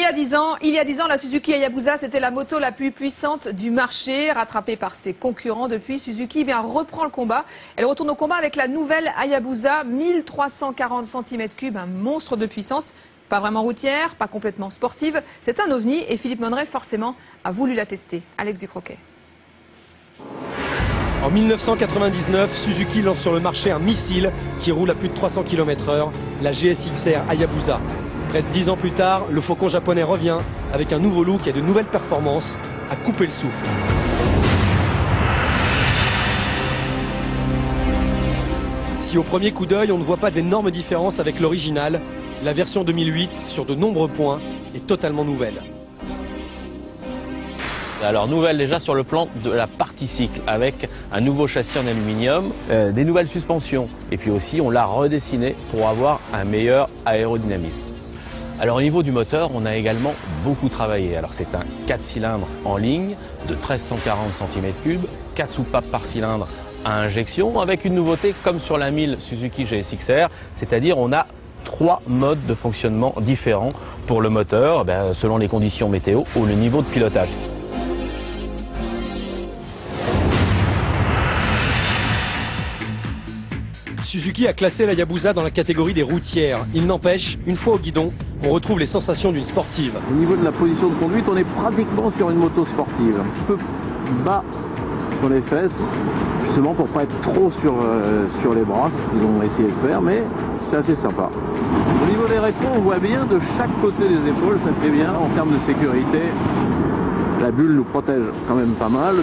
y a 10 ans, la Suzuki Hayabusa, c'était la moto la plus puissante du marché. Rattrapée par ses concurrents depuis, Suzuki reprend le combat. Elle retourne au combat avec la nouvelle Hayabusa, 1340 cm3, un monstre de puissance. Pas vraiment routière, pas complètement sportive. C'est un ovni et Philippe Monneret, forcément, a voulu la tester. Alex Ducroquet. En 1999, Suzuki lance sur le marché un missile qui roule à plus de 300 km/h, la GSX-R Hayabusa. Près de 10 ans plus tard, le faucon japonais revient avec un nouveau look et de nouvelles performances à couper le souffle. Si au premier coup d'œil, on ne voit pas d'énormes différences avec l'original, la version 2008, sur de nombreux points, est totalement nouvelle. Alors nouvelle déjà sur le plan de la partie cycle avec un nouveau châssis en aluminium, des nouvelles suspensions et puis aussi on l'a redessiné pour avoir un meilleur aérodynamisme. Alors au niveau du moteur, on a également beaucoup travaillé. Alors c'est un 4 cylindres en ligne de 1340 cm3, 4 soupapes par cylindre à injection avec une nouveauté comme sur la 1000 Suzuki GSX-R, c'est-à-dire on a 3 modes de fonctionnement différents pour le moteur selon les conditions météo ou le niveau de pilotage. Suzuki a classé la Hayabusa dans la catégorie des routières. Il n'empêche, une fois au guidon, on retrouve les sensations d'une sportive. Au niveau de la position de conduite, on est pratiquement sur une moto sportive. Un peu bas sur les fesses, justement pour pas être trop sur les bras, c'est ce qu'ils ont essayé de faire, mais c'est assez sympa. Au niveau des rétros, on voit bien de chaque côté des épaules, ça c'est bien en termes de sécurité. La bulle nous protège quand même pas mal.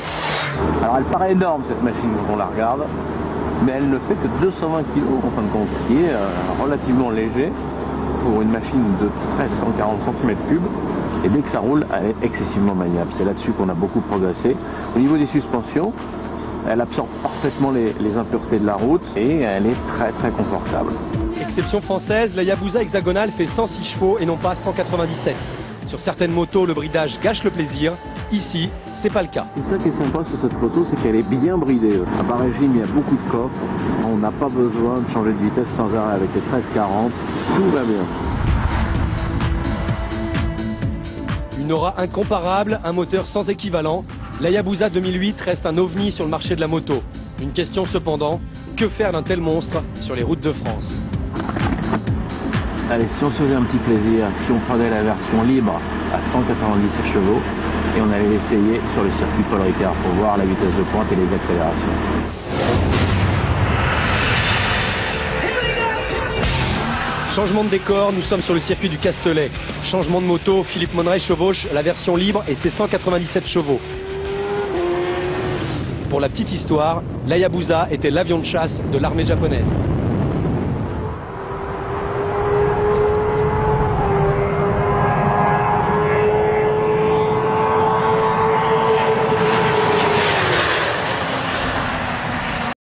Alors elle paraît énorme cette machine quand on la regarde, mais elle ne fait que 220 kg en fin de compte, ce qui est relativement léger pour une machine de 1340 cm3. Et dès que ça roule, elle est excessivement maniable. C'est là-dessus qu'on a beaucoup progressé. Au niveau des suspensions, elle absorbe parfaitement les impuretés de la route et elle est très très confortable. Exception française, la Hayabusa hexagonale fait 106 chevaux et non pas 197. Sur certaines motos, le bridage gâche le plaisir. Ici, c'est pas le cas. C'est ça qui est sympa sur cette moto, c'est qu'elle est bien bridée. À bas régime, il y a beaucoup de coffres. On n'a pas besoin de changer de vitesse sans arrêt avec les 1340. Tout va bien. Une aura incomparable, un moteur sans équivalent. La Hayabusa 2008 reste un ovni sur le marché de la moto. Une question cependant, que faire d'un tel monstre sur les routes de France ? Allez, si on se faisait un petit plaisir, si on prenait la version libre à 197 chevaux et on allait l'essayer sur le circuit Paul Ricard pour voir la vitesse de pointe et les accélérations. Changement de décor, nous sommes sur le circuit du Castellet. Changement de moto, Philippe Monneret chevauche la version libre et ses 197 chevaux. Pour la petite histoire, la Hayabusa était l'avion de chasse de l'armée japonaise.